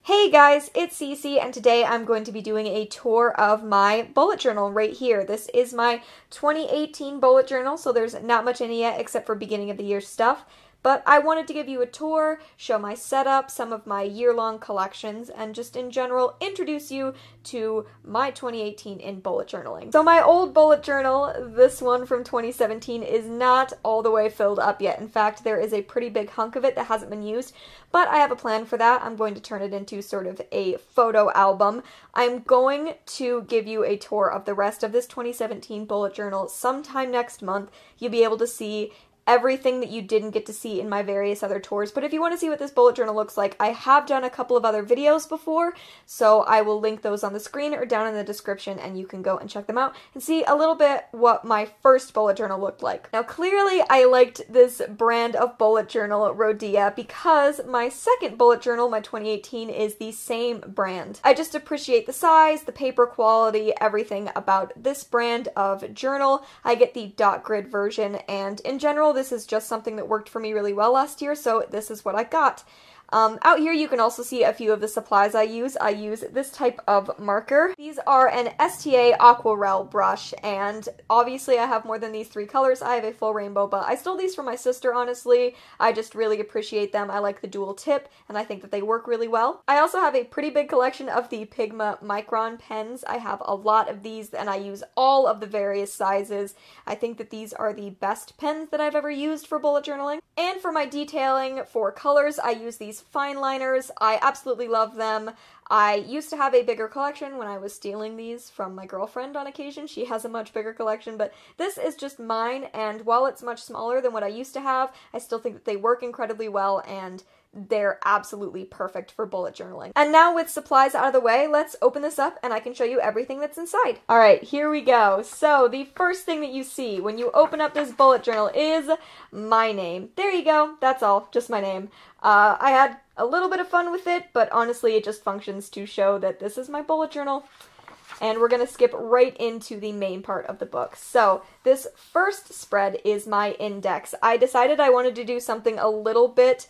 Hey guys, it's Cece, and today I'm going to be doing a tour of my bullet journal right here. This is my 2018 bullet journal, so there's not much in it yet except for beginning of the year stuff. But I wanted to give you a tour, show my setup, some of my year-long collections, and just in general introduce you to my 2018 in bullet journaling. So my old bullet journal, this one from 2017, is not all the way filled up yet. In fact, there is a pretty big hunk of it that hasn't been used, but I have a plan for that. I'm going to turn it into sort of a photo album. I'm going to give you a tour of the rest of this 2017 bullet journal sometime next month. You'll be able to see everything that you didn't get to see in my various other tours. But if you want to see what this bullet journal looks like, I have done a couple of other videos before, so I will link those on the screen or down in the description, and you can go and check them out and see a little bit what my first bullet journal looked like. Now, clearly I liked this brand of bullet journal, Rhodia, because my second bullet journal, my 2018, is the same brand. I just appreciate the size, the paper quality, everything about this brand of journal. I get the dot grid version, and in general, this is just something that worked for me really well last year, so this is what I got. Out here you can also see a few of the supplies I use. I use this type of marker. These are an STA Aquarel brush, and obviously I have more than these three colors. I have a full rainbow, but I stole these from my sister, honestly. I just really appreciate them. I like the dual tip, and I think that they work really well. I also have a pretty big collection of the Pigma Micron pens. I have a lot of these, and I use all of the various sizes. I think that these are the best pens that I've ever used for bullet journaling. And for my detailing for colors, I use these fine liners. I absolutely love them. I used to have a bigger collection when I was stealing these from my girlfriend on occasion. She has a much bigger collection, but this is just mine, and while it's much smaller than what I used to have, I still think that they work incredibly well, and they're absolutely perfect for bullet journaling. And now with supplies out of the way, let's open this up and I can show you everything that's inside. Alright, here we go. So the first thing that you see when you open up this bullet journal is my name. There you go. That's all. Just my name. I had a little bit of fun with it, but honestly it just functions to show that this is my bullet journal. And we're going to skip right into the main part of the book. So this first spread is my index. I decided I wanted to do something a little bit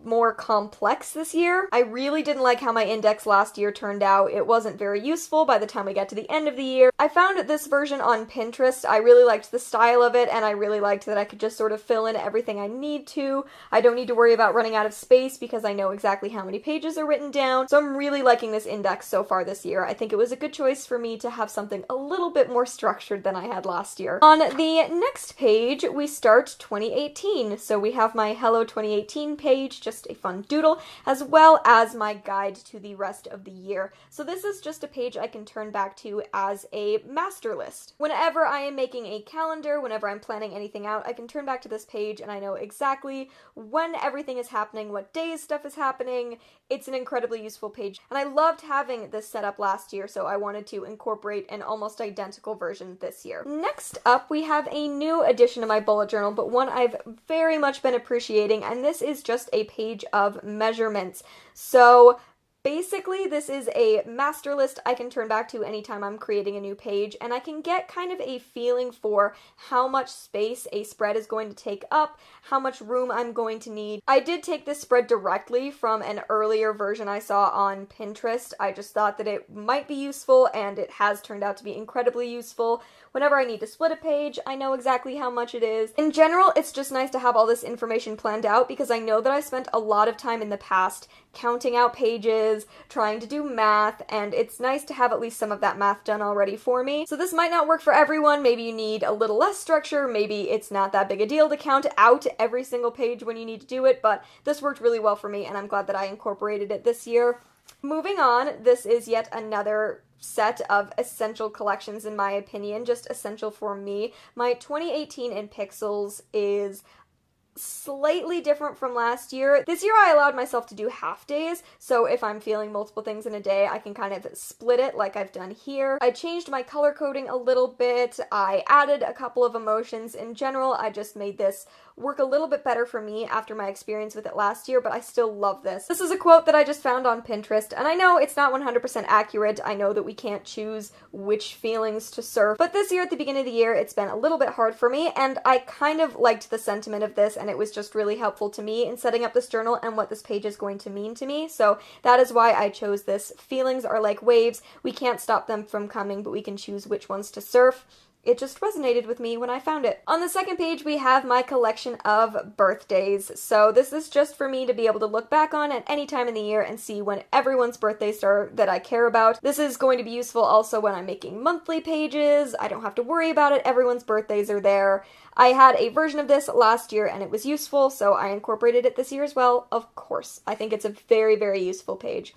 more complex this year. I really didn't like how my index last year turned out. It wasn't very useful by the time we got to the end of the year. I found this version on Pinterest. I really liked the style of it, and I really liked that I could just sort of fill in everything I need to. I don't need to worry about running out of space because I know exactly how many pages are written down. So I'm really liking this index so far this year. I think it was a good choice for me to have something a little bit more structured than I had last year. On the next page, we start 2018. So we have my Hello 2018 page, just a fun doodle, as well as my guide to the rest of the year. So this is just a page I can turn back to as a master list. Whenever I am making a calendar, whenever I'm planning anything out, I can turn back to this page and I know exactly when everything is happening, what days stuff is happening. It's an incredibly useful page, and I loved having this set up last year, so I wanted to incorporate an almost identical version this year. Next up, we have a new addition to my bullet journal, but one I've very much been appreciating, and this is just a page of measurements. So basically, this is a master list I can turn back to anytime I'm creating a new page, and I can get kind of a feeling for how much space a spread is going to take up, how much room I'm going to need. I did take this spread directly from an earlier version I saw on Pinterest. I just thought that it might be useful, and it has turned out to be incredibly useful. Whenever I need to split a page, I know exactly how much it is. In general, it's just nice to have all this information planned out because I know that I spent a lot of time in the past counting out pages, trying to do math, and it's nice to have at least some of that math done already for me. So this might not work for everyone. Maybe you need a little less structure, maybe it's not that big a deal to count out every single page when you need to do it, but this worked really well for me, and I'm glad that I incorporated it this year. Moving on, this is yet another set of essential collections in my opinion, just essential for me. My 2018 in Pixels is slightly different from last year. This year I allowed myself to do half days, so if I'm feeling multiple things in a day, I can kind of split it like I've done here. I changed my color coding a little bit, I added a couple of emotions. In general, I just made this work a little bit better for me after my experience with it last year, but I still love this. This is a quote that I just found on Pinterest, and I know it's not 100% accurate. I know that we can't choose which feelings to surf, but this year at the beginning of the year, it's been a little bit hard for me, and I kind of liked the sentiment of this, and it was just really helpful to me in setting up this journal and what this page is going to mean to me. So that is why I chose this. Feelings are like waves. We can't stop them from coming, but we can choose which ones to surf. It just resonated with me when I found it. On the second page, we have my collection of birthdays. So this is just for me to be able to look back on at any time in the year and see when everyone's birthdays are that I care about. This is going to be useful also when I'm making monthly pages. I don't have to worry about it. Everyone's birthdays are there. I had a version of this last year and it was useful, so I incorporated it this year as well, of course. I think it's a very, very useful page.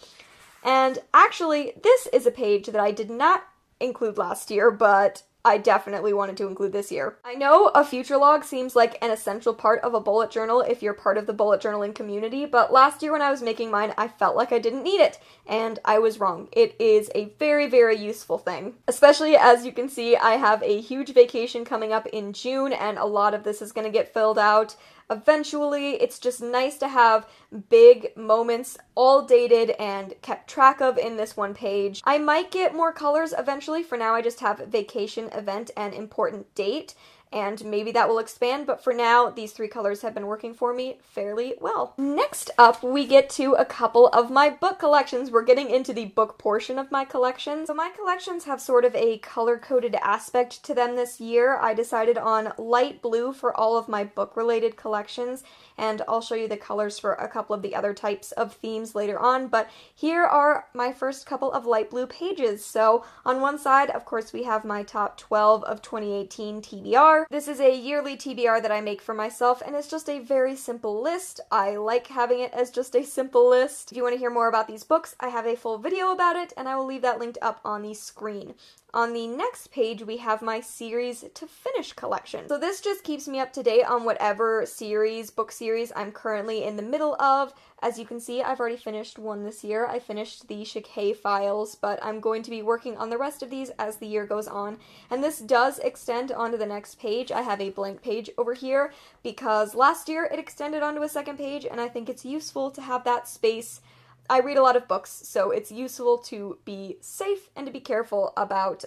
And actually, this is a page that I did not include last year, but I definitely wanted to include this year. I know a future log seems like an essential part of a bullet journal if you're part of the bullet journaling community, but last year when I was making mine, I felt like I didn't need it, and I was wrong. It is a very, very useful thing. Especially as you can see, I have a huge vacation coming up in June, and a lot of this is going to get filled out eventually. It's just nice to have big moments all dated and kept track of in this one page. I might get more colors eventually. For now, I just have vacation, event, and important date, and maybe that will expand, but for now, these three colors have been working for me fairly well. Next up, we get to a couple of my book collections. We're getting into the book portion of my collection. So my collections have sort of a color-coded aspect to them this year. I decided on light blue for all of my book-related collections, and I'll show you the colors for a couple of the other types of themes later on, but here are my first couple of light blue pages. So on one side, of course, we have my top 12 of 2018 TBR. This is a yearly TBR that I make for myself, and it's just a very simple list. I like having it as just a simple list. If you want to hear more about these books, I have a full video about it, and I will leave that linked up on the screen. On the next page, we have my series to finish collection. So this just keeps me up to date on whatever book series I'm currently in the middle of. As you can see, I've already finished one this year. I finished the Shikei Files, but I'm going to be working on the rest of these as the year goes on. And this does extend onto the next page. I have a blank page over here because last year it extended onto a second page, and I think it's useful to have that space. I read a lot of books, so it's useful to be safe and to be careful about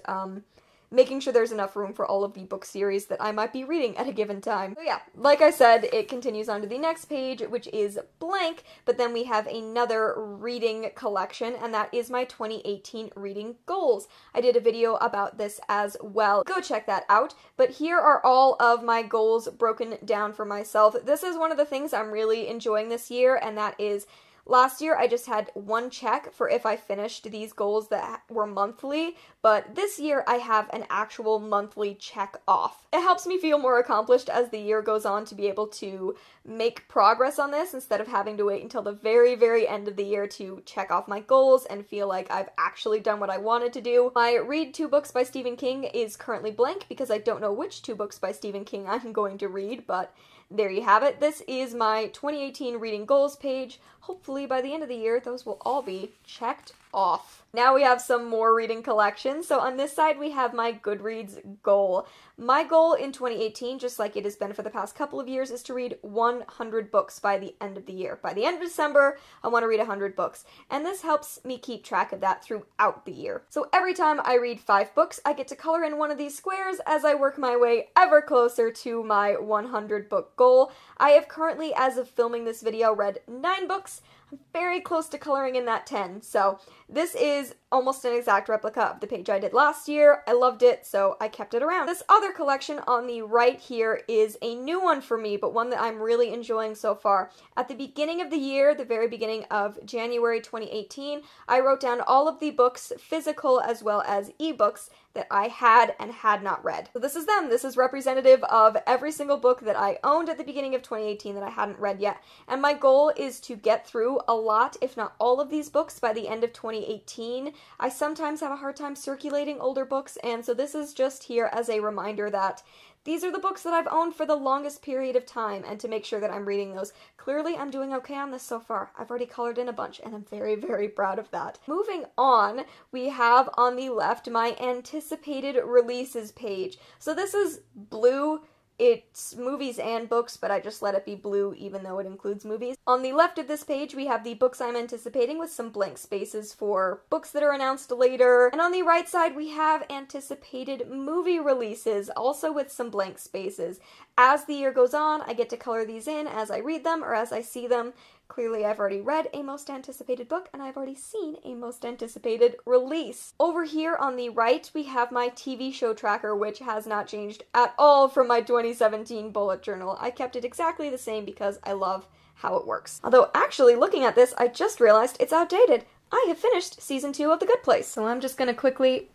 making sure there's enough room for all of the book series that I might be reading at a given time. So yeah, like I said, it continues on to the next page, which is blank, but then we have another reading collection, and that is my 2018 reading goals. I did a video about this as well. Go check that out. But here are all of my goals broken down for myself. This is one of the things I'm really enjoying this year, and that is last year, I just had one check for if I finished these goals that were monthly, but this year I have an actual monthly check off. It helps me feel more accomplished as the year goes on to be able to make progress on this instead of having to wait until the very, very end of the year to check off my goals and feel like I've actually done what I wanted to do. My read 2 books by Stephen King is currently blank because I don't know which 2 books by Stephen King I'm going to read, but there you have it. This is my 2018 reading goals page. Hopefully by the end of the year, those will all be checked off. Now we have some more reading collections. So on this side, we have my Goodreads goal. My goal in 2018, just like it has been for the past couple of years, is to read 100 books by the end of the year. By the end of December, I want to read 100 books. And this helps me keep track of that throughout the year. So every time I read 5 books, I get to color in one of these squares as I work my way ever closer to my 100 book goal. I have currently, as of filming this video, read 9 books. I'm very close to coloring in that 10, so this is almost an exact replica of the page I did last year. I loved it, so I kept it around. This other collection on the right here is a new one for me, but one that I'm really enjoying so far. At the beginning of the year, the very beginning of January 2018, I wrote down all of the books, physical as well as ebooks, that I had and had not read. So this is them. This is representative of every single book that I owned at the beginning of 2018 that I hadn't read yet. And my goal is to get through a lot, if not all of these books by the end of 2018. I sometimes have a hard time circulating older books, and so this is just here as a reminder that these are the books that I've owned for the longest period of time, and to make sure that I'm reading those. Clearly, I'm doing okay on this so far. I've already colored in a bunch, and I'm very, very proud of that. Moving on, we have on the left my anticipated releases page. So this is blue It's movies and books, but I just let it be blue even though it includes movies. On the left of this page, we have the books I'm anticipating with some blank spaces for books that are announced later. And on the right side, we have anticipated movie releases, also with some blank spaces. As the year goes on, I get to color these in as I read them or as I see them. Clearly, I've already read a most anticipated book, and I've already seen a most anticipated release. Over here on the right, we have my TV show tracker, which has not changed at all from my 2017 bullet journal. I kept it exactly the same because I love how it works. Although, actually, looking at this, I just realized it's outdated. I have finished season 2 of The Good Place, so I'm just gonna quickly...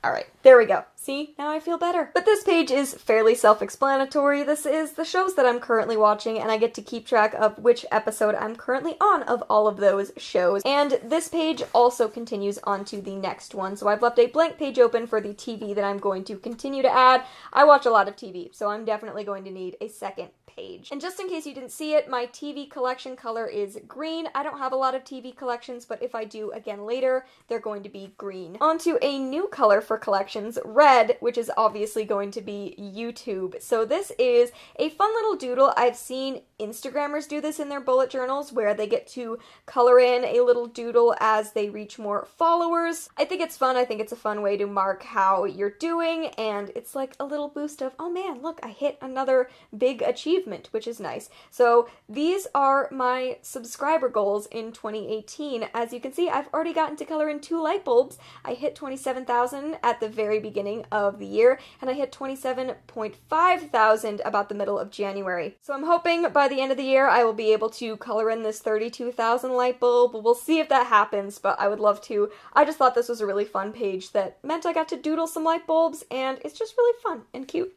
Alright, there we go. See? Now I feel better. But this page is fairly self-explanatory. This is the shows that I'm currently watching, and I get to keep track of which episode I'm currently on of all of those shows. And this page also continues on to the next one, so I've left a blank page open for the TV that I'm going to continue to add. I watch a lot of TV, so I'm definitely going to need a second page. And just in case you didn't see it, my TV collection color is green. I don't have a lot of TV collections, but if I do again later, they're going to be green. Onto a new color for collections, red, which is obviously going to be YouTube. So this is a fun little doodle. I've seen Instagrammers do this in their bullet journals where they get to color in a little doodle as they reach more followers. I think it's fun. I think it's a fun way to mark how you're doing, and it's like a little boost of, oh man, look, I hit another big achievement, which is nice. So these are my subscriber goals in 2018. As you can see, I've already gotten to color in 2 light bulbs. I hit 27,000 at the very beginning of the year, and I hit 27.5 thousand about the middle of January. So I'm hoping by the end of the year I will be able to color in this 32,000 light bulb. We'll see if that happens, but I would love to. I just thought this was a really fun page that meant I got to doodle some light bulbs, and it's just really fun and cute.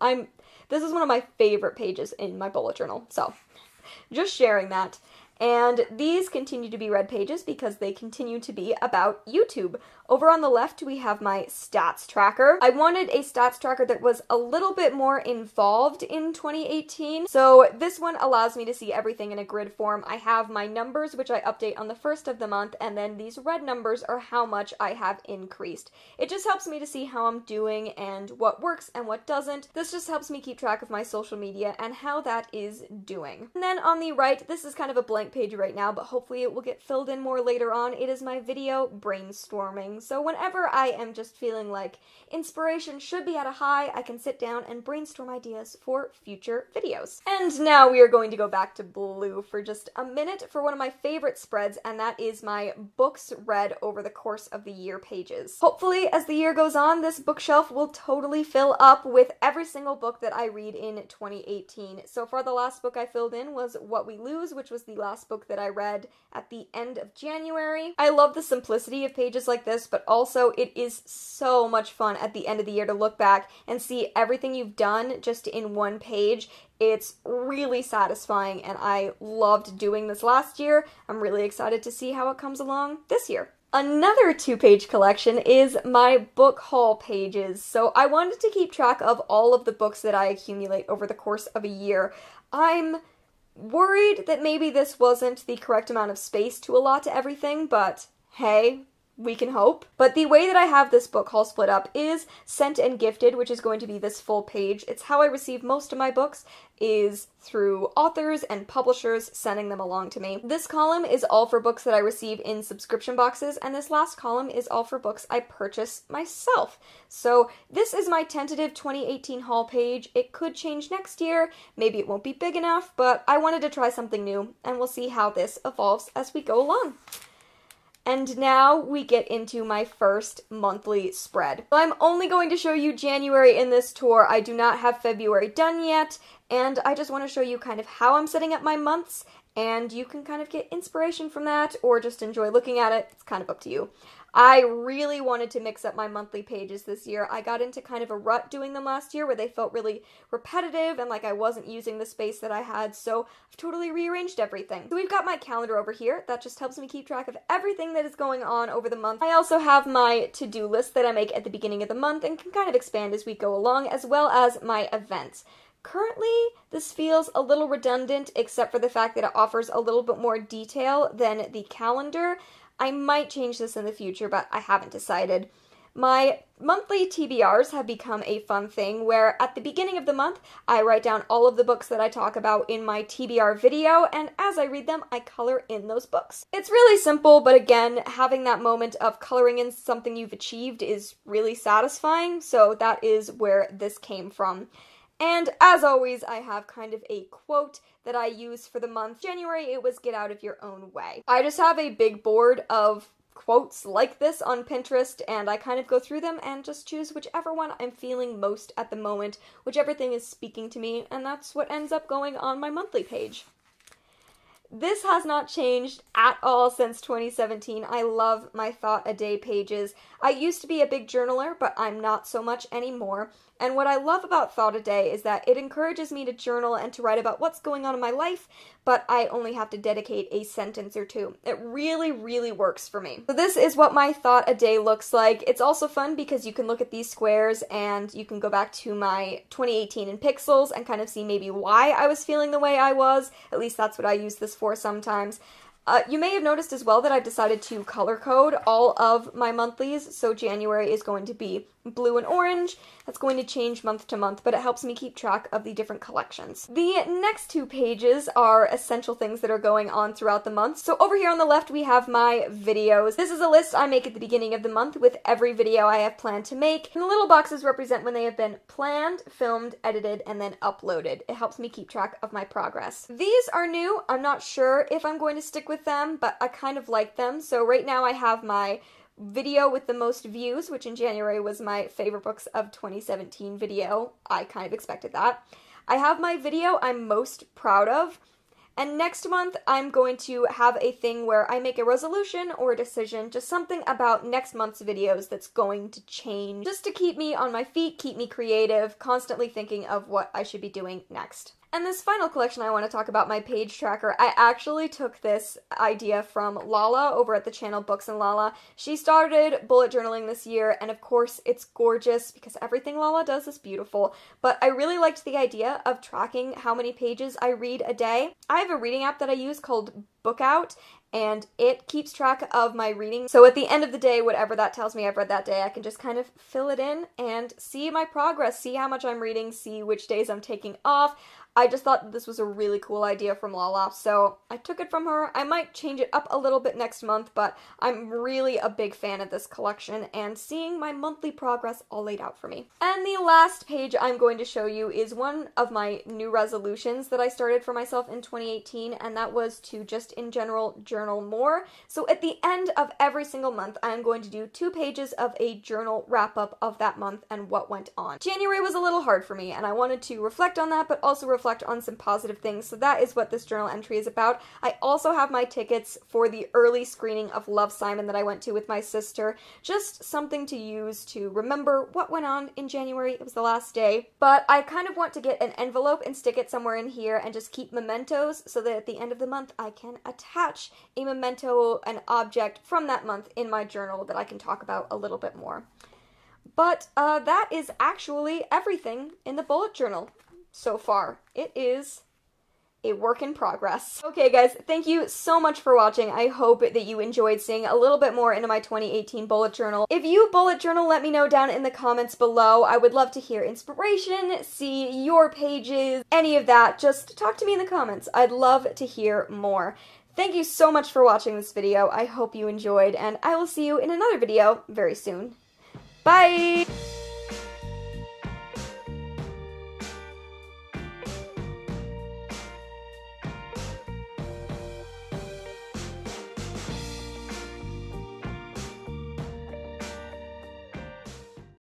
This is one of my favorite pages in my bullet journal, so just sharing that. And these continue to be red pages because they continue to be about YouTube. Over on the left, we have my stats tracker. I wanted a stats tracker that was a little bit more involved in 2018. So this one allows me to see everything in a grid form. I have my numbers, which I update on the first of the month, and then these red numbers are how much I have increased. It just helps me to see how I'm doing and what works and what doesn't. This just helps me keep track of my social media and how that is doing. And then on the right, this is kind of a blank page right now, but hopefully it will get filled in more later on. It is my video brainstorming. So whenever I am just feeling like inspiration should be at a high, I can sit down and brainstorm ideas for future videos. And now we are going to go back to blue for just a minute for one of my favorite spreads, and that is my books read over the course of the year pages. Hopefully, as the year goes on, this bookshelf will totally fill up with every single book that I read in 2018. So far, the last book I filled in was What We Lose, which was the last book that I read at the end of January. I love the simplicity of pages like this, but also it is so much fun at the end of the year to look back and see everything you've done just in one page. It's really satisfying, and I loved doing this last year. I'm really excited to see how it comes along this year. Another 2-page collection is my book haul pages. So I wanted to keep track of all of the books that I accumulate over the course of a year. I'm worried that maybe this wasn't the correct amount of space to allot to everything, but hey, we can hope. But the way that I have this book haul split up is Sent and Gifted, which is going to be this full page. It's how I receive most of my books, is through authors and publishers sending them along to me. This column is all for books that I receive in subscription boxes, and this last column is all for books I purchase myself. So this is my tentative 2018 haul page. It could change next year, maybe it won't be big enough, but I wanted to try something new, and we'll see how this evolves as we go along. And now we get into my first monthly spread. I'm only going to show you January in this tour. I do not have February done yet, and I just want to show you kind of how I'm setting up my months, and you can kind of get inspiration from that or just enjoy looking at it. It's kind of up to you. I really wanted to mix up my monthly pages this year. I got into kind of a rut doing them last year where they felt really repetitive and like I wasn't using the space that I had, so I've totally rearranged everything. So we've got my calendar over here. That just helps me keep track of everything that is going on over the month. I also have my to-do list that I make at the beginning of the month and can kind of expand as we go along, as well as my events. Currently, this feels a little redundant, except for the fact that it offers a little bit more detail than the calendar. I might change this in the future, but I haven't decided. My monthly TBRs have become a fun thing where at the beginning of the month, I write down all of the books that I talk about in my TBR video, and as I read them, I color in those books. It's really simple, but again, having that moment of coloring in something you've achieved is really satisfying, so that is where this came from. And as always, I have kind of a quote that I use for the month. January, it was "Get out of your own way." I just have a big board of quotes like this on Pinterest, and I kind of go through them and just choose whichever one I'm feeling most at the moment, whichever thing is speaking to me, and that's what ends up going on my monthly page. This has not changed at all since 2017. I love my Thought a Day pages. I used to be a big journaler, but I'm not so much anymore. And what I love about Thought a Day is that it encourages me to journal and to write about what's going on in my life, but I only have to dedicate a sentence or two. It really, really works for me. So this is what my Thought a Day looks like. It's also fun because you can look at these squares and you can go back to my 2018 in pixels and kind of see maybe why I was feeling the way I was. At least that's what I use this for sometimes. You may have noticed as well that I've decided to color code all of my monthlies, so January is going to be blue and orange. That's going to change month to month, but it helps me keep track of the different collections. The next two pages are essential things that are going on throughout the month. So over here on the left, we have my videos. This is a list I make at the beginning of the month with every video I have planned to make. And the little boxes represent when they have been planned, filmed, edited, and then uploaded. It helps me keep track of my progress. These are new. I'm not sure if I'm going to stick with them, but I kind of like them. So right now I have my video with the most views, which in January was my favorite books of 2017 video. I kind of expected that. I have my video I'm most proud of, and next month I'm going to have a thing where I make a resolution or a decision, just something about next month's videos that's going to change, just to keep me on my feet, keep me creative, constantly thinking of what I should be doing next. And this final collection I want to talk about, my page tracker, I actually took this idea from Lala over at the channel Books and Lala. She started bullet journaling this year, and of course it's gorgeous because everything Lala does is beautiful, but I really liked the idea of tracking how many pages I read a day. I have a reading app that I use called Bookout, and it keeps track of my reading. So at the end of the day, whatever that tells me I've read that day, I can just kind of fill it in and see my progress, see how much I'm reading, see which days I'm taking off. I just thought that this was a really cool idea from Lala, so I took it from her. I might change it up a little bit next month, but I'm really a big fan of this collection and seeing my monthly progress all laid out for me. And the last page I'm going to show you is one of my new resolutions that I started for myself in 2018, and that was to just in general journal more. So at the end of every single month, I'm going to do 2 pages of a journal wrap-up of that month and what went on. January was a little hard for me, and I wanted to reflect on that, but also reflect on some positive things, so that is what this journal entry is about. I also have my tickets for the early screening of Love, Simon that I went to with my sister. Just something to use to remember what went on in January. It was the last day. But I kind of want to get an envelope and stick it somewhere in here and just keep mementos so that at the end of the month I can attach a memento, an object from that month in my journal that I can talk about a little bit more. But that is actually everything in the bullet journal so far. It is a work in progress. Okay guys, thank you so much for watching. I hope that you enjoyed seeing a little bit more into my 2018 bullet journal. If you bullet journal, let me know down in the comments below. I would love to hear inspiration, see your pages, any of that. Just talk to me in the comments. I'd love to hear more. Thank you so much for watching this video. I hope you enjoyed, and I will see you in another video very soon. Bye!